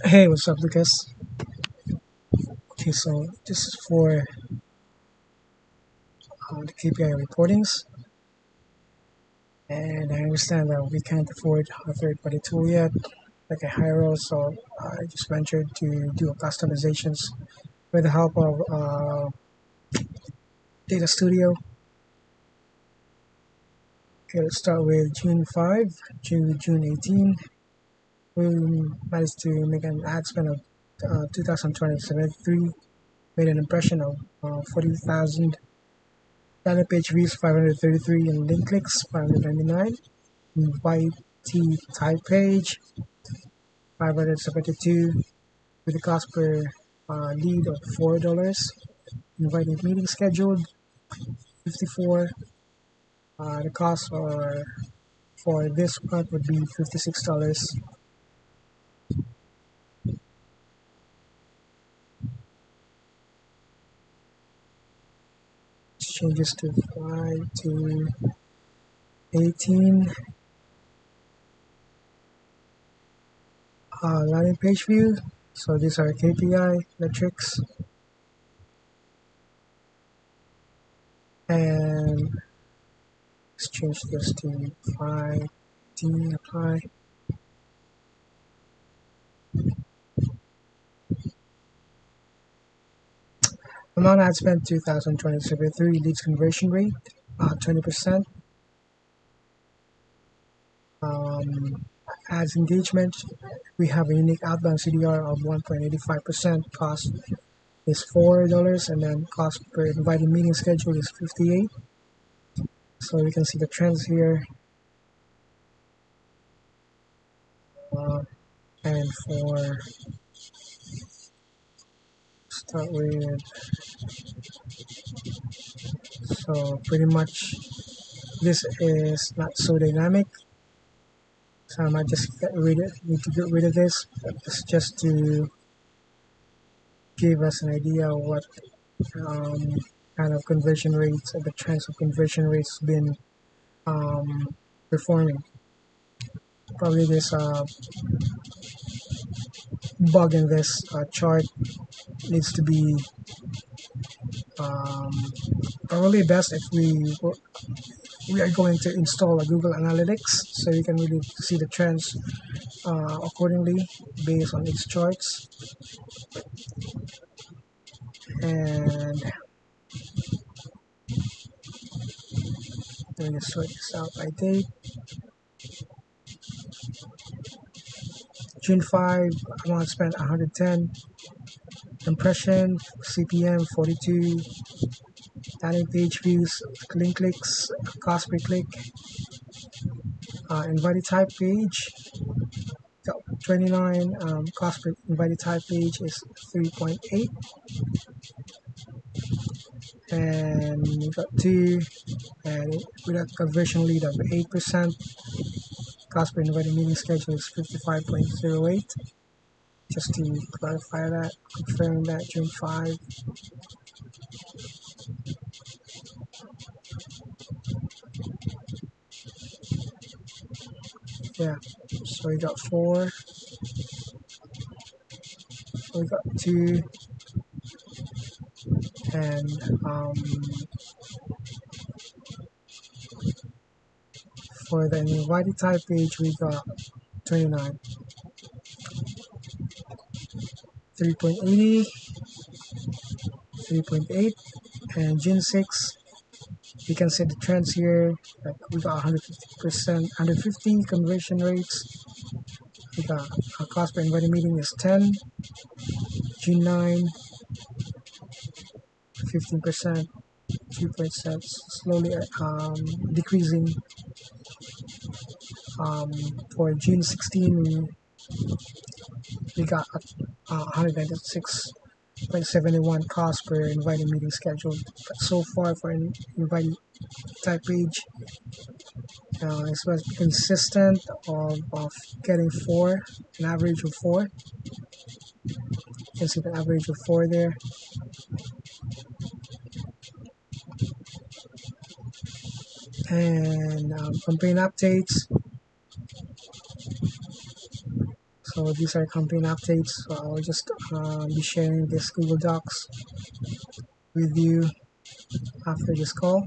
Hey, what's up, Lucas? Okay, so this is for the KPI reportings, and I understand that we can't afford a third-party tool yet, like a Hiro, so I just ventured to do a customizations with the help of Data Studio. Okay, let's start with June 5 to June 18. We managed to make an ad spend of 2020 made an impression of 40,000. Data page views 533 and link clicks 599. Invite type page 572 with a cost per lead of $4. Invited meeting scheduled 54. The cost for this month would be $56. Changes to 5 to 18. Landing page view. So these are KPI metrics, and let's change this to 5D. Apply. Amount ad spent 2020 survey 3 leads conversion rate 20%. Um, Ads engagement, we have a unique outbound CDR of 1.85%. Cost is $4, and then cost per invited meeting schedule is 58. So we can see the trends here. Uh, and for start with, so pretty much this is not so dynamic. So I might just need to get rid of this. It's just to give us an idea of what um, kind of conversion rates and the trends of conversion rates been um, performing. Probably this bug in this chart needs to be um, probably best if we are going to install a Google Analytics so you can really see the trends accordingly based on its charts. And let me just sort this out by date. June 5, I want to spend 110. Impression, CPM 42. Landing page views, link clicks, cost per click. Invited type page, 29. Cost per invited type page is 3.8. And we got 2. And we got conversion lead of 8%. Cost per invited meeting schedule is 55.08. Just to clarify that, confirm that June 5. Yeah, so we got 4, we got 2, and for the invited type page we got 29, 3.80, 3.8, and June 6. You can see the trends here. Like we got 150%, 150 conversion rates. We got our cost per invited meeting is 10. June 9, 15%, 2%, slowly decreasing. For June 16, we got 196.71 cost per invited meeting scheduled. But so far for an invited type page, it's been consistent of getting 4, an average of 4. You can see the average of 4 there. And campaign updates. So these are campaign updates. So I'll just be sharing this Google Docs with you after this call.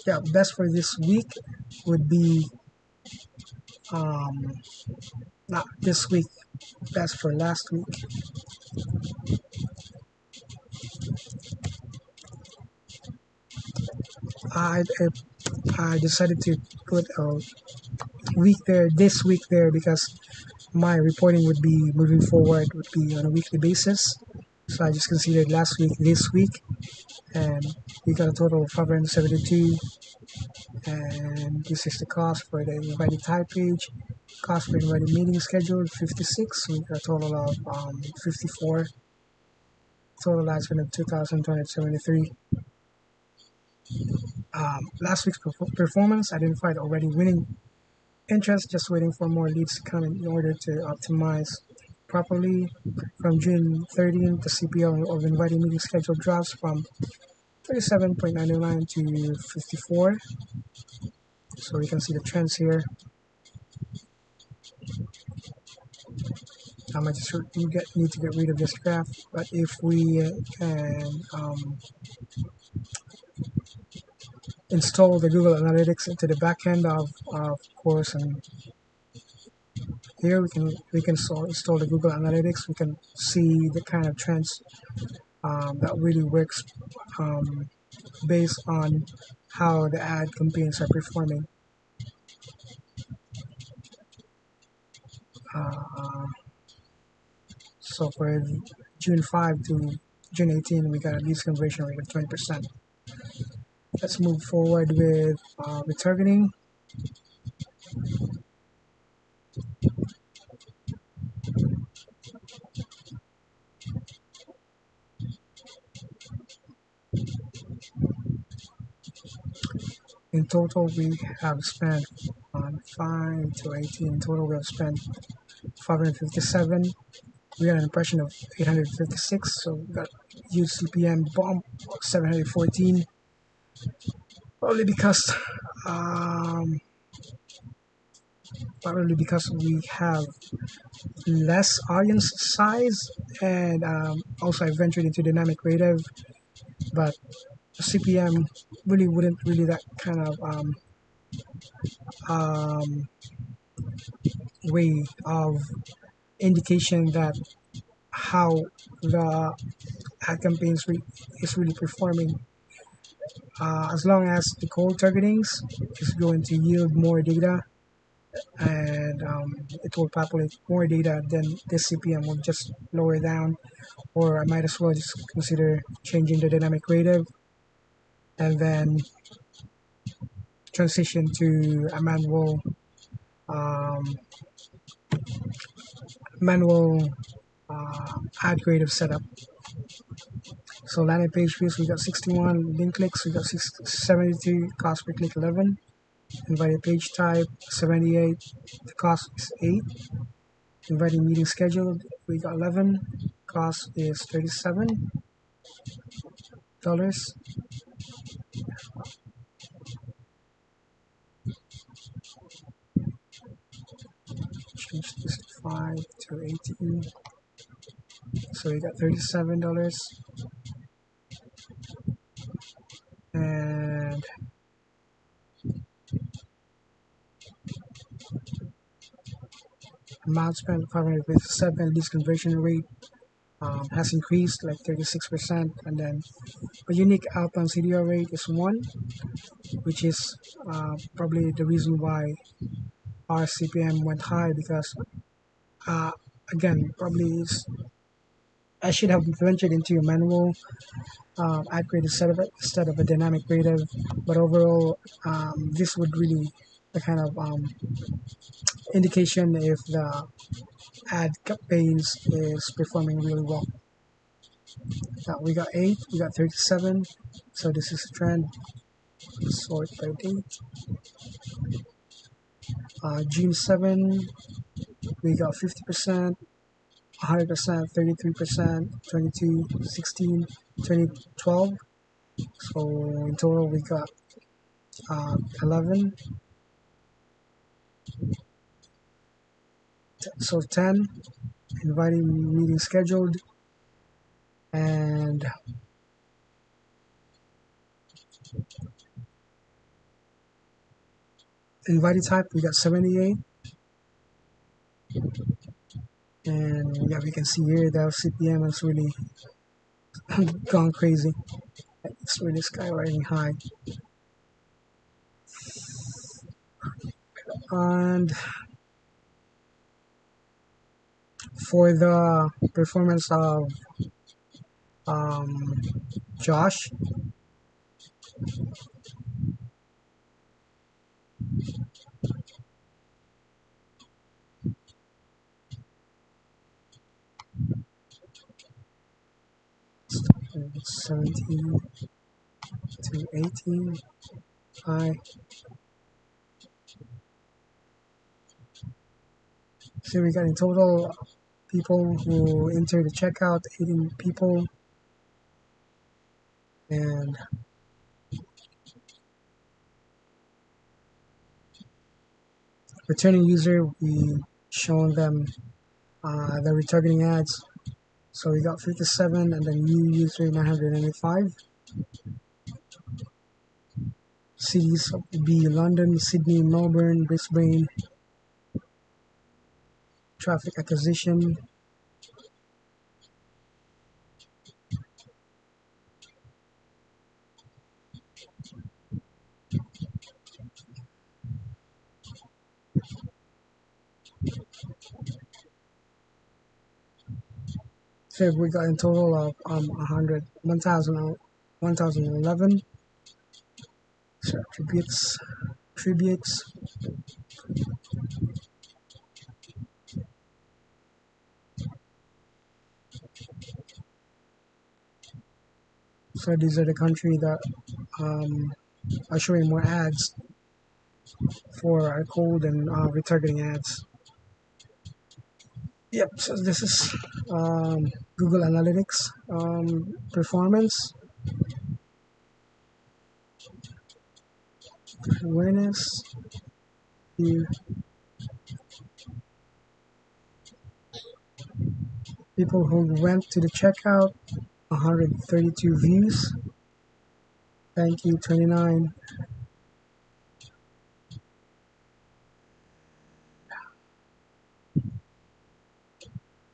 Yeah, best for this week would be um, not this week. Best for last week. I I decided to put a week there, this week there, because my reporting would be moving forward would be on a weekly basis. So I just considered last week, this week, and we got a total of 572. And this is the cost for the invited type page. Cost for invited meeting scheduled 56. We got a total of 54. Total last minute 2,273. Last week's performance identified already winning interest, just waiting for more leads to come in order to optimize properly. From June 13th, the CPL of invited meeting schedule drops from 37.99 to 54. So you can see the trends here. I just need to get rid of this graph, but if we can install the Google Analytics into the backend of course, and here we can install the Google Analytics. We can see the kind of trends that really works based on how the ad campaigns are performing. Uh, so for June 5 to June 18, we got a leads conversion rate of 20%. Let's move forward with retargeting. In total, we have spent on 5 to 18. In total, we have spent 557. We got an impression of 856, so we got huge CPM bump of 714. Probably because, um, probably because we have less audience size, and also I ventured into dynamic creative, but CPM really wouldn't really that kind of um, way of indication that how the ad campaigns is really performing. As long as the cold targetings is going to yield more data, and it will populate more data, then this CPM will just lower down, or I might as well just consider changing the dynamic creative and then transition to a um, manual ad creative setup. So landing page views, we got 61, link clicks, we got 72, cost per click 11, invited page type 78, the cost is 8, invited meeting scheduled, we got 11, cost is $37. Change this to 5 to 18, so we got $37. And amount spent 557, leads conversion rate has increased like 36%, and then a unique outbound CDR rate is 1, which is probably the reason why our CPM went high, because uh, again, probably I should have ventured into a manual ad creative setup instead of a dynamic creative, but overall this would really the kind of indication if the ad campaigns is performing really well. Now we got 8, we got 37, so this is a trend. Sort by date. June 7, we got 50%, 100%, 33%, 22, 16, 20, 12. So in total we got 11. So 10, inviting meeting scheduled, and invited type we got 78, and yeah, we can see here that CPM is really gone crazy. It's really skyrocketing high. And for the performance of um, Josh, it's 17 to 18 high. So we got in total people who entered the checkout, 18 people, and returning user, we shown them the retargeting ads. So we got 57, and then new user 995. Cities would be London, Sydney, Melbourne, Brisbane. Traffic acquisition. So we got in total of 100, 1,000, 1,011. So attributes. So these are the country that um, are showing more ads for our cold and retargeting ads. Yep. So this is Google Analytics performance awareness. You people who went to the checkout, 132 views. Thank you, 29.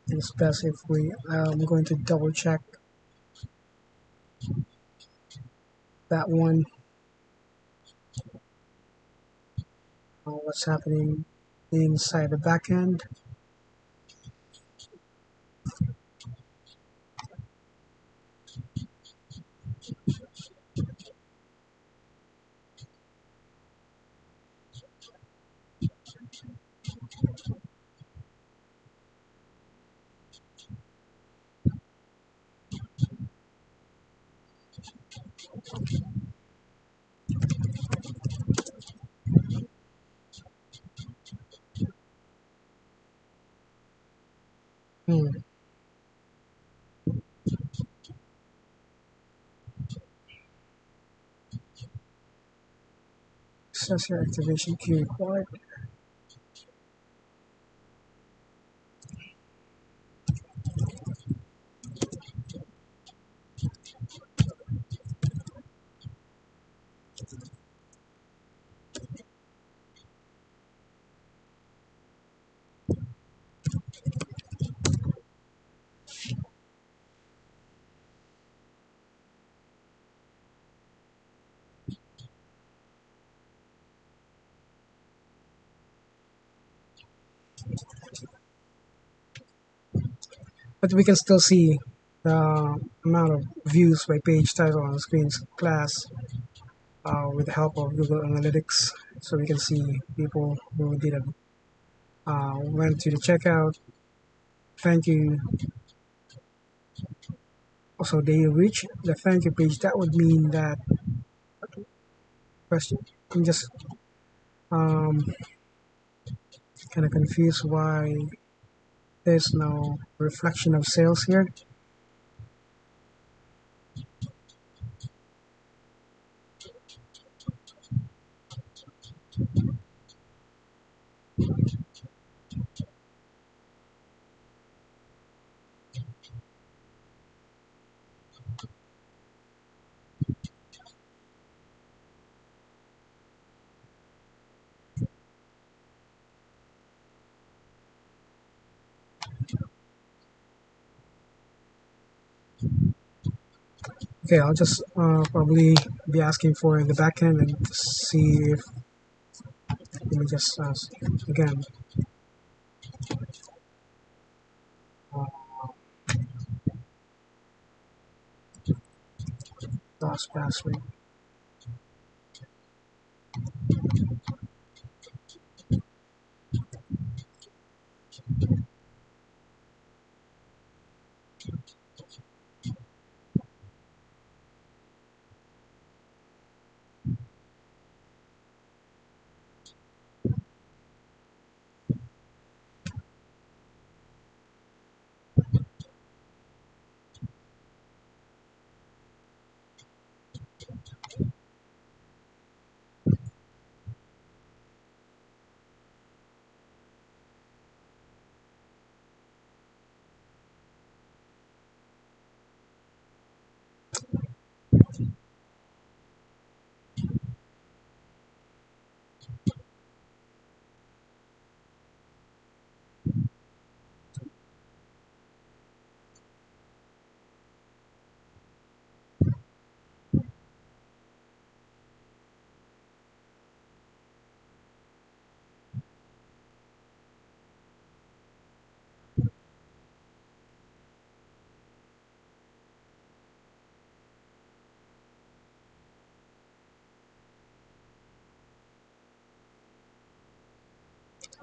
It's best if I'm going to double check that one, what's happening inside the backend. Hmm. Sensor activation key required. But we can still see the amount of views by page title on the screen's class with the help of Google Analytics. So we can see people who did went to the checkout. Thank you. Also, they reach the thank you page. That would mean that question. I'm just um, kind of confused why there's no reflection of sales here. Okay, I'll just probably be asking for the backend and see if, let me just again, uh, lost password.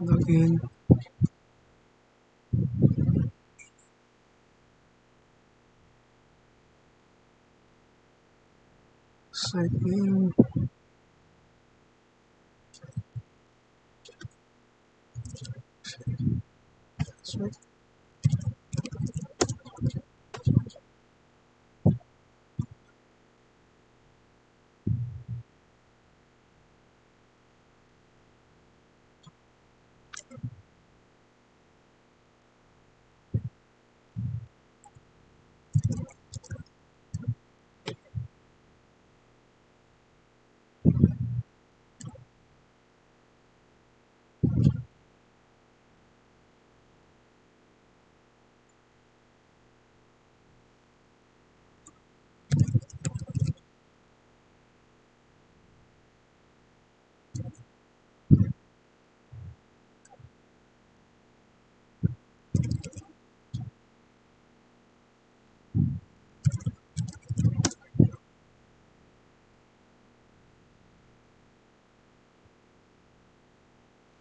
Login, sign in, password.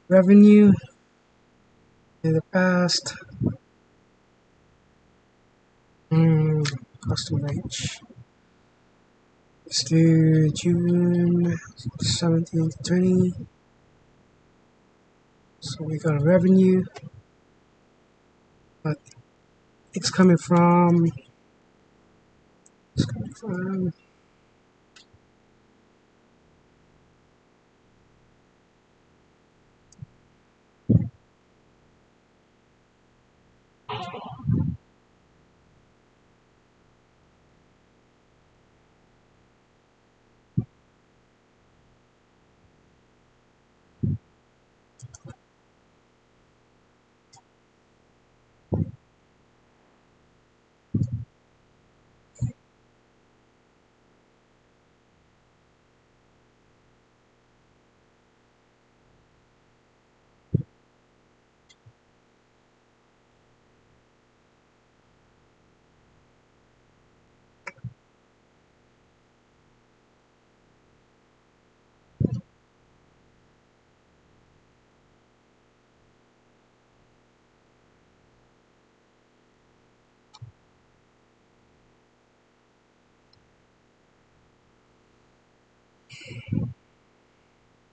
Revenue in the past, mm, customer range. Let's do June 17th, 20. So we got a revenue, but it's coming from, it's coming from,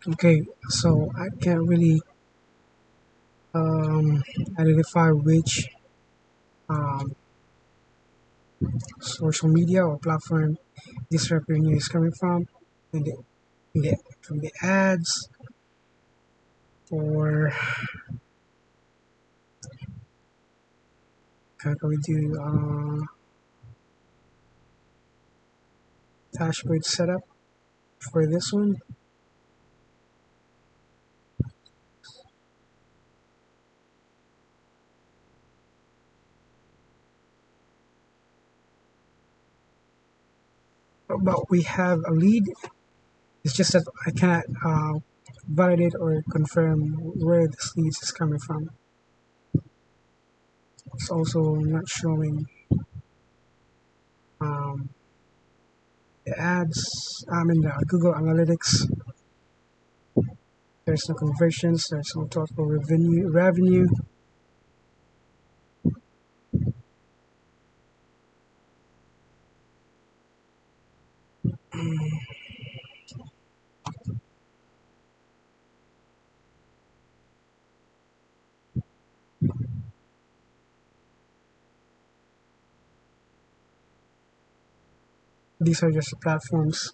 okay, so I can't really um, identify which um, social media or platform this revenue is coming from, in the, from the ads, or how can we do dashboard setup for this one? but we have a lead. It's just that I cannot validate or confirm where this lead is coming from. It's also not showing um, the ads. I'm in the Google Analytics. There's no conversions. There's no total revenue. These are just the platforms.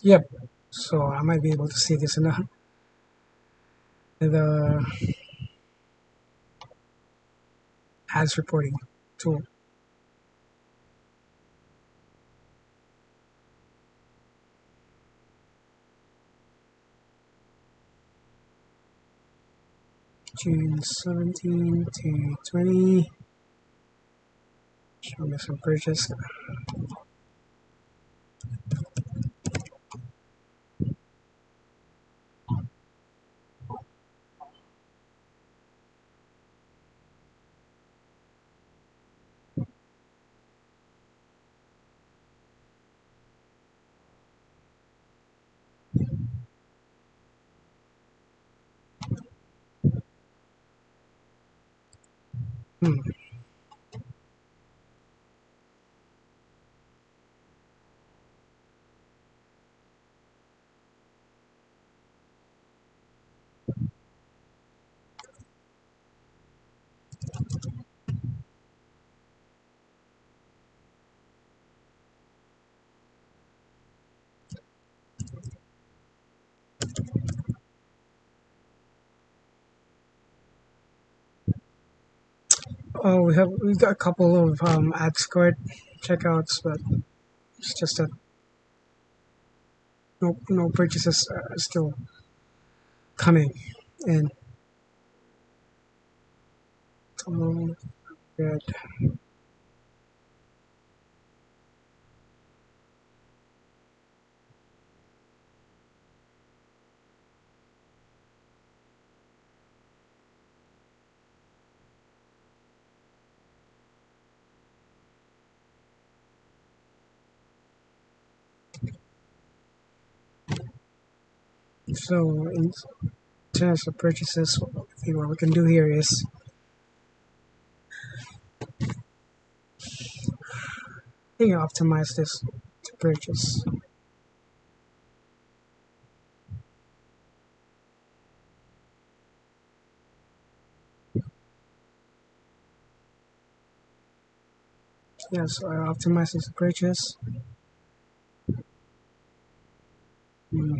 Yep. So I might be able to see this in the ads reporting tool. June 17 to 20. Show me some purchase. Hmm. Oh, we've got a couple of ad scored checkouts, but it's just that no purchases are still coming in. Oh, good. So in terms of purchases, what we can do here is optimize this to purchase. Yeah, so I optimize this to purchase. Mm.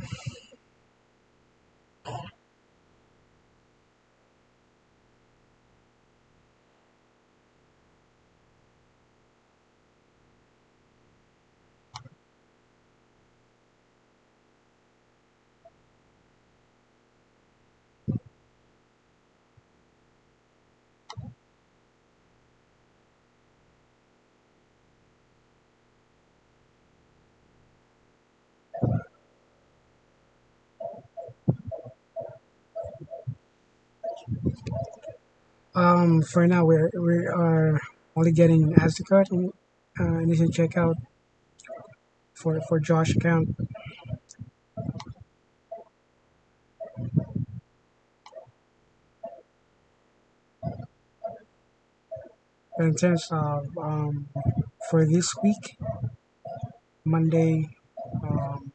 For now, we are only getting ads to cart and initial checkout for Josh account. In terms of for this week, Monday, um,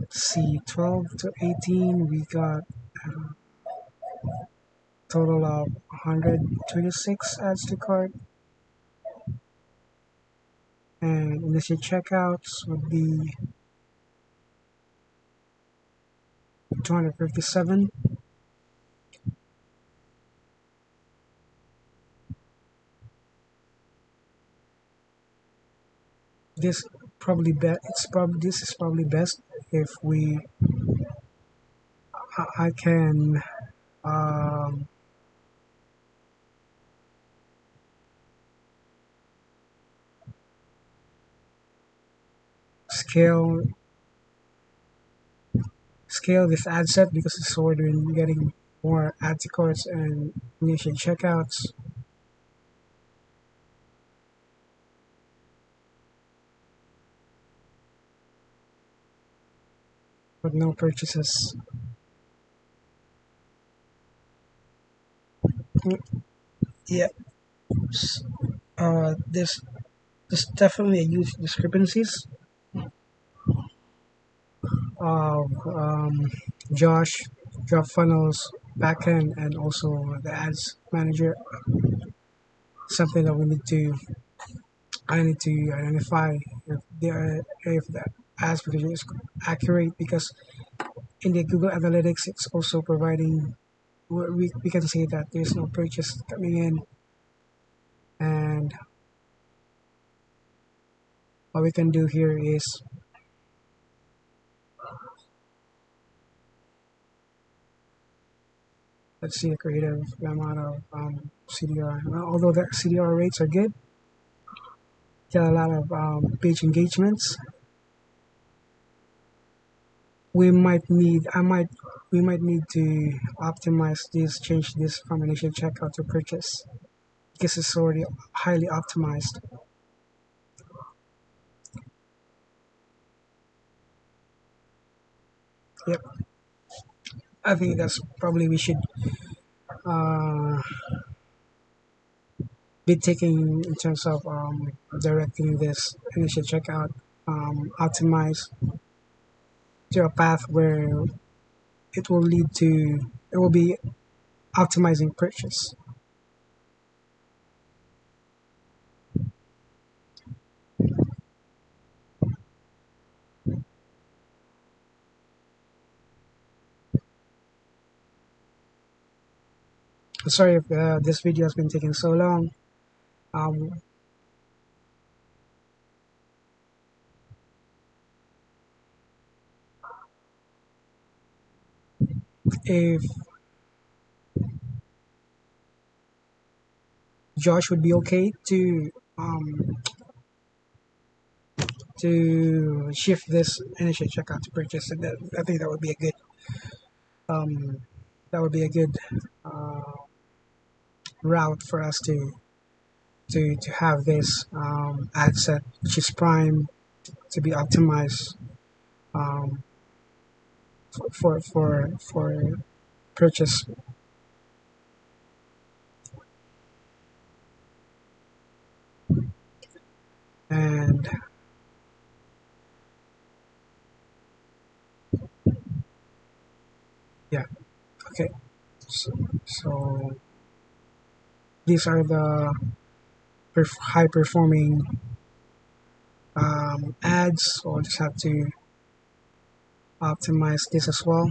see 12 to 18, we got total of 126 adds to cart, and initial checkouts would be 257. This this is probably best if I can um, scale this ad set because it's already been getting more add to carts and initial checkouts, but no purchases. Yeah, there's definitely a huge discrepancies of Josh, Drop Funnels, backend, and also the ads manager. Something that I need to identify if the ads manager is accurate because in the Google Analytics, it's also providing we can see that there's no purchase coming in, and what we can do here is let's see a creative amount of CDR. Although the CDR rates are good, get a lot of page engagements. We might need I might we might need to optimize this, change this from initial checkout to purchase because it's already highly optimized. Yep, I think that's probably we should uh, be taking in terms of directing this initial checkout optimize to a path where it will lead to it will be optimizing purchase. Sorry if this video has been taking so long. Um, if Josh would be okay to shift this initial checkout to purchase, and I think that would be a good um, uh, route for us to have this ad set, which is prime, to be optimized um, for purchase. And yeah, okay. So these are the high performing ads. So I'll just have to optimize this as well.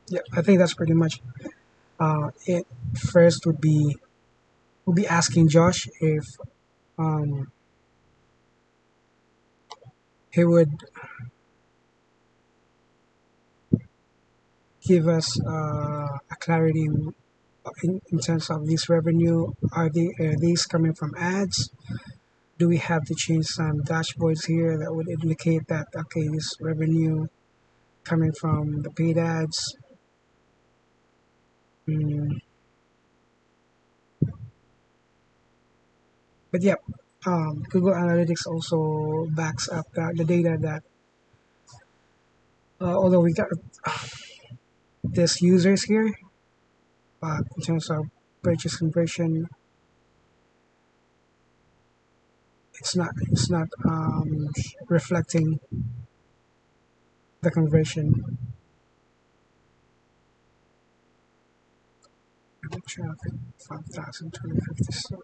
Yeah, I think that's pretty much it. First would be we'll be asking Josh if um, he would give us a clarity in terms of this revenue. Are these coming from ads? Do we have to change some dashboards here that would indicate that okay, this revenue coming from the paid ads. Mm, but yeah, Google Analytics also backs up the data that although we got this users here, but in terms of purchase conversion, it's not reflecting the conversion. Traffic 5,000 2050. So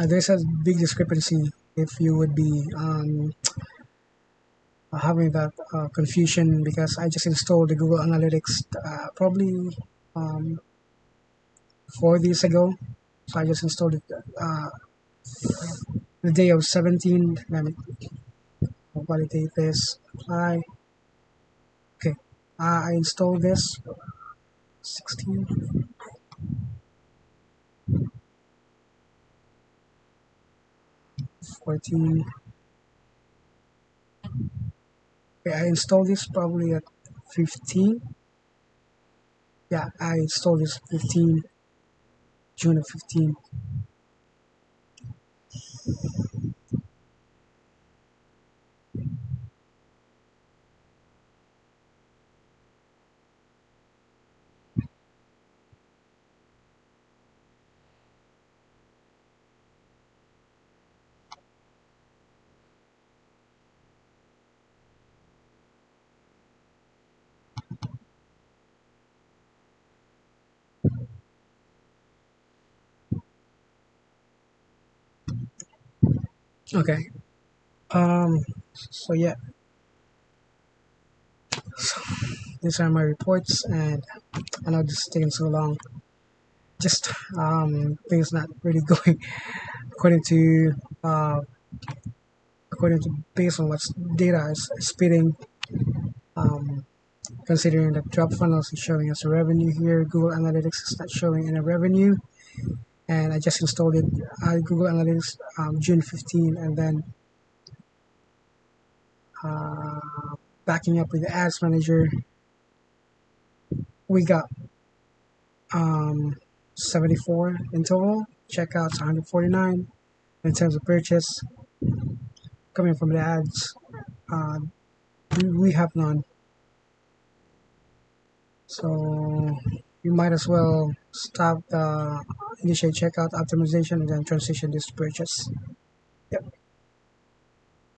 there's a big discrepancy if you would be having that confusion because I just installed the Google Analytics probably um, 4 days ago. So I just installed it the day of 17. Let me validate this. Apply. Okay. I installed this 16, 14. Okay, I installed this probably at 15. Yeah, I installed this 15, June of 15. Okay. Um. So yeah, these are my reports, and I know this is taking so long. Just things not really going according to uh, according to based on what data is spitting. Um, Considering that drop funnels is showing us a revenue here, Google Analytics is not showing any revenue, and I just installed it. Google Analytics June 15, and then uh, backing up with the Ads Manager, we got um, 74 in total. Checkouts 149 in terms of purchase coming from the ads. Uh, we have none. So you might as well stop the initial checkout optimization and then transition this to purchase.